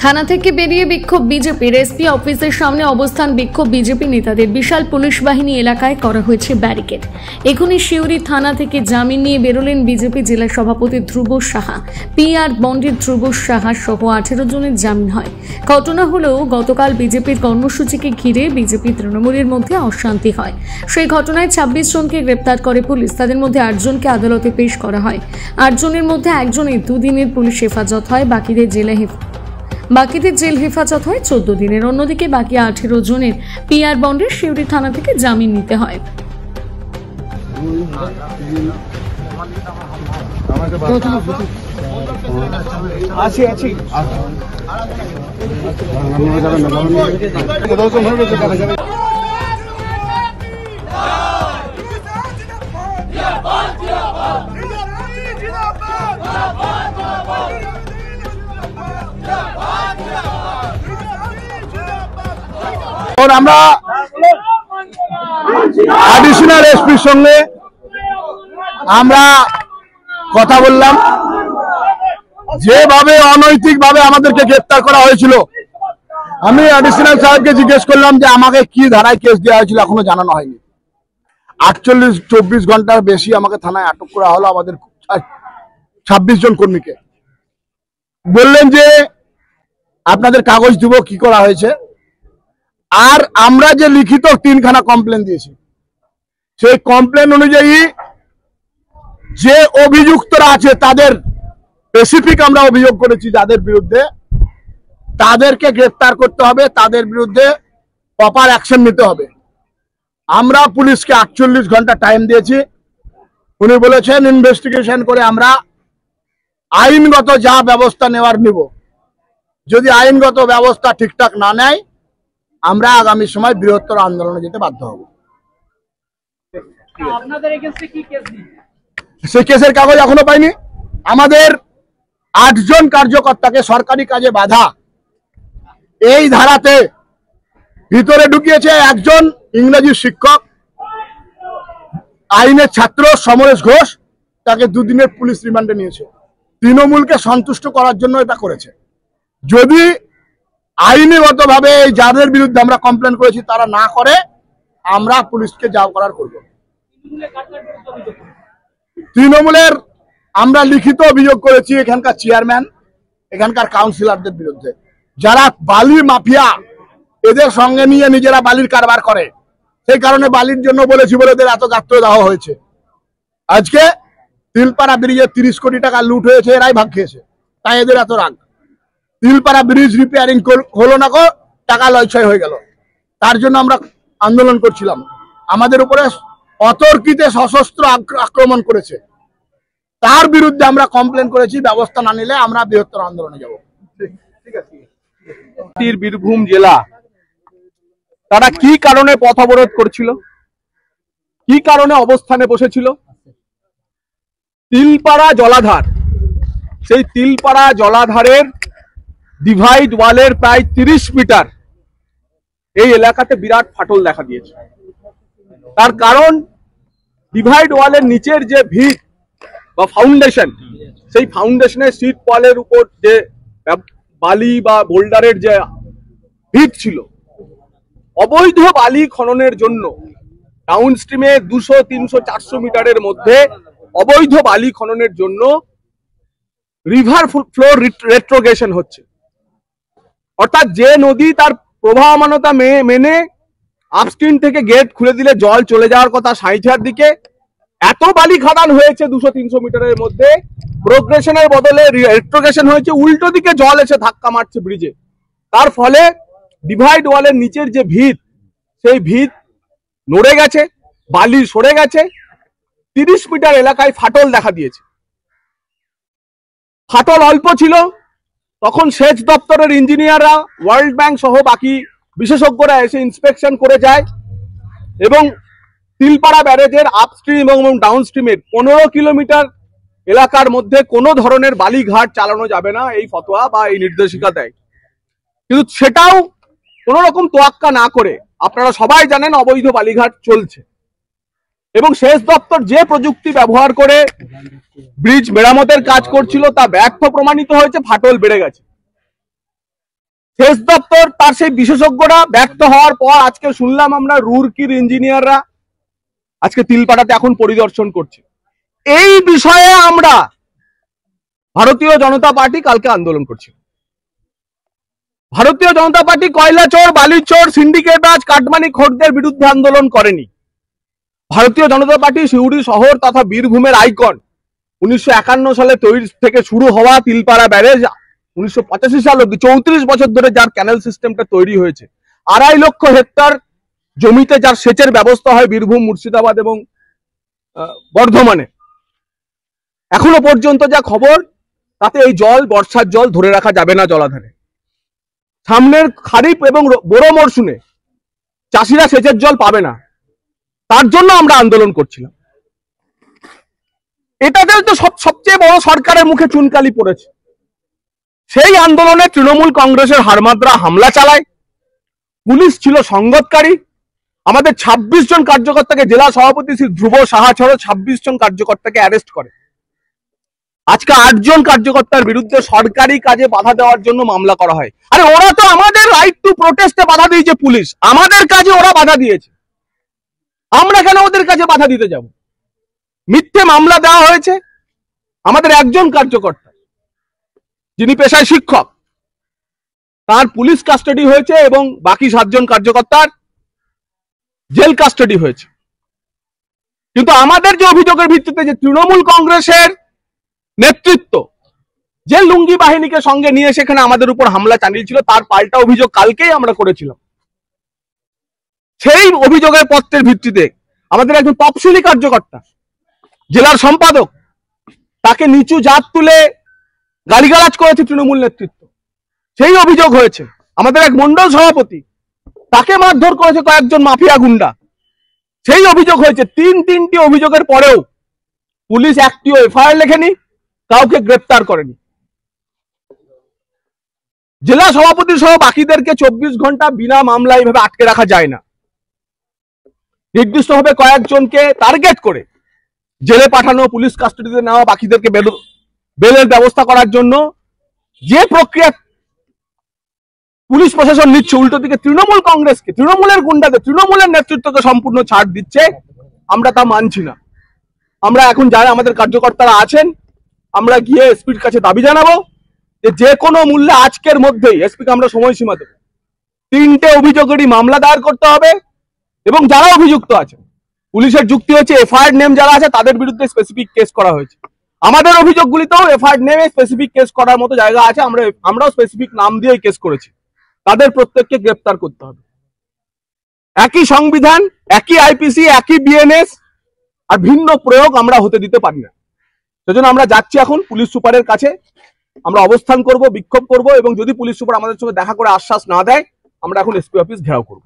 থানা থেকে বেরিয়ে বিক্ষোভ বিজেপির। এসপি অফিসের সামনে অবস্থান বিক্ষোভ বিজেপি নেতাদের। বিশাল পুলিশ বাহিনী এলাকায় করা হয়েছে ব্যারিকেড। এখনই শিউরি থানা থেকে জামিন নিয়ে বেরোলেন বিজেপি জেলা সভাপতি ধ্রুব সাহা। PR বন্ডের ধ্রুব সাহা সহ 18 জনের জামিন হয়। ঘটনা হলো, গতকাল বিজেপির কর্মসূচিকে ঘিরে বিজেপি তৃণমূলের মধ্যে অশান্তি হয়। সেই ঘটনায় 26 জনকে গ্রেপ্তার করে পুলিশ। তাদের মধ্যে 8 জনকে আদালতে পেশ করা হয়। 8 জনের মধ্যে একজনের 2 দিনের পুলিশ হেফাজত হয়, বাকিদের জেল হেফাজত হয় 14 দিনের। অন্যদিকে বাকি 18 জনের PR বন্ডের শিউরি থানা থেকে জামিন নিতে হয়। আমরা অ্যাডিশনাল এসপির সঙ্গে আমরা কথা বললাম। যেভাবে অনৈতিকভাবে আমাদেরকে গ্রেপ্তার করা হয়েছিল, আমি অ্যাডিশনাল সাহেবকে জিজ্ঞেস করলাম যে আমাকে কি ধারায় কেস দেওয়া হয়েছিল, এখনো জানানো হয়নি। 48-24 ঘন্টার বেশি আমাকে থানায় আটক করা হলো, আমাদের 26 জন কর্মীকে। বললেন যে আপনাদের কাগজ দিব, কি করা হয়েছে। আর আমরা যে লিখিত 3খানা কমপ্লেন দিয়েছি, সেই কমপ্লেন অনুযায়ী যে অভিযুক্তরা আছে তাদের স্পেসিফিক আমরা অভিযোগ করেছি, যাদের বিরুদ্ধে তাদেরকে গ্রেফতার করতে হবে, তাদের বিরুদ্ধে প্রপার অ্যাকশন নিতে হবে। আমরা পুলিশকে 48 ঘন্টা টাইম দিয়েছি। উনি বলেছেন ইনভেস্টিগেশন করে আমরা আইনগত যা ব্যবস্থা নেওয়ার নিব। যদি আইনগত ব্যবস্থা ঠিকঠাক না নেয়, আমরা আগামী সময় বৃহত্তর আন্দোলনে যেতে বাধ্য হব। সেই কেসের কাগজ এখনো পাইনি। আমাদের 8 জন কার্যকর্তাকে সরকারি কাজে বাধা এই ধারাতে ভিতরে ঢুকিয়েছে। একজন ইংরেজি শিক্ষক, আইনের ছাত্র সমরেশ ঘোষ, তাকে 2 দিনের পুলিশ রিমান্ডে নিয়েছে। তৃণমূলকে সন্তুষ্ট করার জন্য এটা করেছে। যদি আইনগতভাবে যাদের বিরুদ্ধে আমরা কমপ্লেন করেছি তারা না করে, আমরা পুলিশকে যা করার করব। তৃণমূলের আমরা লিখিত অভিযোগ করেছি এখানকার চেয়ারম্যান, এখানকার কাউন্সিলরদের বিরুদ্ধে, যারা বালি মাফিয়া, এদের সঙ্গে নিয়ে নিজেরা বালির কারবার করে। সেই কারণে বালির জন্য বলেছি বলে এদের এত গাত্র দেওয়া হয়েছে। আজকে তিলপাড়া ব্রিজে 30 কোটি টাকা লুট হয়েছে, এরাই ভাগ খেয়েছে, তাই এদের এত রাগ। তিলপাড়া ব্রিজ রিপেয়ারিং হলো না, টাকা লয়ছয় হয়ে গেল। তার জন্য আমরা আন্দোলন করছিলাম। আমাদের উপরে অতর্কিত সশস্ত্র আক্রমণ করেছে, তার বিরুদ্ধে আমরা কমপ্লেন করেছি। ব্যবস্থা না নিলে আমরা বৃহত্তর আন্দোলনে যাব। বীরভূম জেলা তারা কি কারণে পথ অবরোধ করছিল, কি কারণে অবস্থানে বসেছিল? তিলপাড়া জলাধার, সেই তিলপাড়া জলাধারের ডিভাইড ওয়ালের প্রায় 30 মিটার এই এলাকাতে বিরাট ফাটল দেখা দিয়েছে। তার কারণ ডিভাইড ওয়ালের নিচের যে ভিত বা ফাউন্ডেশন, সেই ফাউন্ডেশনের সিট ওয়ালের উপর যে বালি বা বোল্ডারের যে ভিত ছিল, অবৈধ বালি খননের জন্য ডাউনস্ট্রিমে 200, 300, 400 মিটারের মধ্যে অবৈধ বালি খননের জন্য রিভার ফ্লোর রেট্রোগেশন হচ্ছে। অর্থাৎ যে নদী তার প্রবাহমানতা মেনে আপস্ট্রিম থেকে গেট খুলে দিলে জল চলে যাওয়ার কথা সাঁইথিয়ার দিকে, এত বালি খাদান হয়েছে 200-300 মিটারের মধ্যে, প্রোগ্রেশনের বদলে রেট্রোগেশন হয়েছে, উল্টো দিকে জল এসে ধাক্কা মারছে ব্রিজে। তার ফলে ডিভাইড ওয়ালের নিচের যে ভিত, সেই ভিত নড়ে গেছে, বালি সরে গেছে, 30 মিটার এলাকায় ফাটল দেখা দিয়েছে। ফাটল অল্প ছিল, তখন সেচ দপ্তরের ইঞ্জিনিয়াররা, ওয়ার্ল্ড ব্যাংক সহ বাকি বিশেষজ্ঞরা এসে ইন্সপেকশন করে যায় এবং তিলপাড়া ব্যারেজের আপস্ট্রিম এবং ডাউনস্ট্রিমের 15 কিলোমিটার এলাকার মধ্যে কোনো ধরনের বালিঘাট চালানো যাবে না, এই ফতোয়া বা এই নির্দেশিকা দেয়। কিন্তু সেটাও কোন রকম তোয়াক্কা না করে, আপনারা সবাই জানেন অবৈধ বালিঘাট চলছে এবং সেচ দপ্তর যে প্রযুক্তি ব্যবহার করে ব্রিজ মেরামতের কাজ করছিল তা ব্যর্থ প্রমাণিত হয়েছে, ফাটল বেড়ে গেছে। সেচ দপ্তর তার সেই বিশেষজ্ঞরা ব্যর্থ হওয়ার পর আজকে শুনলাম আমরা রুরকির ইঞ্জিনিয়াররা আজকে তিলপাড়াতে এখন পরিদর্শন করছে। এই বিষয়ে আমরা ভারতীয় জনতা পার্টি কালকে আন্দোলন করছি। ভারতীয় জনতা পার্টি কয়লা চোর, বালি চোর, সিন্ডিকেটরাজ, কাটমানি খোরদের বিরুদ্ধে আন্দোলন করেনি। ভারতীয় জনতা পার্টি সিউড়ি শহর তথা বীরভূমের আইকন 1951 সালে তৈরি থেকে শুরু হওয়া তিলপাড়া ব্যারেজ 1985 সাল অব্দি 34 বছর ধরে যার ক্যানেল সিস্টেমটা তৈরি হয়েছে, 2.5 লক্ষ হেক্টর জমিতে যার সেচের ব্যবস্থা হয় বীরভূম, মুর্শিদাবাদ এবং বর্ধমানে, এখনো পর্যন্ত যা খবর তাতে এই জল, বর্ষার জল ধরে রাখা যাবে না জলাধারে। সামনের খারিফ এবং বোরো মরশুমে চাষিরা সেচের জল পাবে না, তার জন্য আমরা আন্দোলন করছিলাম। এটাতে তো সবচেয়ে বড় সরকারের মুখে চুনকালি পড়েছে। সেই আন্দোলনে তৃণমূল কংগ্রেসের হারমাদরা হামলা চালায়, পুলিশ ছিল সঙ্গতকারী। আমাদের 26 জন কার্যকর্তাকে, জেলা সভাপতি শ্রী ধ্রুব সাহা ছাড়াও 26 জন কার্যকর্তাকে অ্যারেস্ট করে। আজকে 8 জন কার্যকর্তার বিরুদ্ধে সরকারি কাজে বাধা দেওয়ার জন্য মামলা করা হয়। আরে ওরা তো আমাদের রাইট টু প্রোটেস্টে বাধা দিয়েছে, পুলিশ আমাদের কাজে ওরা বাধা দিয়েছে, আমরা কেন ওদের কাছে বাধা দিতে যাব? মিথ্যে মামলা দেওয়া হয়েছে আমাদের একজন কার্যকর্তা যিনি পেশায় শিক্ষক, তার পুলিশ কাস্টাডি হয়েছে এবং বাকি 7 জন কার্যকর্তার জেল কাস্টাডি হয়েছে। কিন্তু আমাদের যে অভিযোগের ভিত্তিতে যে তৃণমূল কংগ্রেসের নেতৃত্ব যে লুঙ্গি বাহিনীকে সঙ্গে নিয়ে সেখানে আমাদের উপর হামলা চালিয়েছিল, তার পাল্টা অভিযোগ কালকেই আমরা করেছিলাম। সেই অভিযোগের পত্রের ভিত্তিতে আমাদের একজন তফসিলি কার্যকর্তা, জেলার সম্পাদক, তাকে নিচু জাত তুলে গালিগালাজ করেছে তৃণমূল নেতৃত্ব, সেই অভিযোগ হয়েছে। আমাদের এক মন্ডল সভাপতি, তাকে মারধর করেছে কয়েকজন মাফিয়া গুন্ডা, সেই অভিযোগ হয়েছে। তিনটি অভিযোগের পরেও পুলিশ একটিও এফআইআর লেখেনি, কাউকে গ্রেপ্তার করেনি। জেলা সভাপতি সহ বাকিদেরকে 24 ঘন্টা বিনা মামলা এইভাবে আটকে রাখা যায় না। নির্দিষ্টভাবে কয়েকজনকে টার্গেট করে জেলে পাঠানো, পুলিশ কাস্টাডিতে নেওয়া, বাকিদেরকে বেলের ব্যবস্থা করার জন্য যে প্রক্রিয়া পুলিশ প্রশাসন নিচ্ছে, উল্টো দিকে তৃণমূল কংগ্রেসকে, তৃণমূলের গুন্ডাদের, তৃণমূলের নেতৃত্বকে সম্পূর্ণ ছাড় দিচ্ছে, আমরা তা মানছি না। আমরা এখন যারা আমাদের কার্যকর্তারা আছেন, আমরা গিয়ে এসপির কাছে দাবি জানাবো যে কোনো মূল্যে আজকের মধ্যেই এসপিকে আমরা সময়সীমা দেব, 3টে অভিযোগেরই মামলা দায়ের করতে হবে এবং যারা অভিযুক্ত আছে, পুলিশের যুক্তি হচ্ছে এফআইআর নেম যারা আছে তাদের বিরুদ্ধে স্পেসিফিক কেস করা হয়েছে। আমাদের অভিযোগগুলিতেও এফআইআর নেমে স্পেসিফিক কেস করার মতো জায়গা আছে, আমরাও স্পেসিফিক নাম দিয়ে কেস করেছি। তাদের প্রত্যেককে গ্রেফতার করতে হবে। একই সংবিধান, একই আইপিসি, একই বিএনএস, আর ভিন্ন প্রয়োগ আমরা হতে দিতে পারি না। সেজন্য আমরা যাচ্ছি এখন পুলিশ সুপারের কাছে, আমরা অবস্থান করব, বিক্ষোভ করব এবং যদি পুলিশ সুপার আমাদের সঙ্গে দেখা করে আশ্বাস না দেয়, আমরা এখন এসপি অফিস ঘেরাও করব।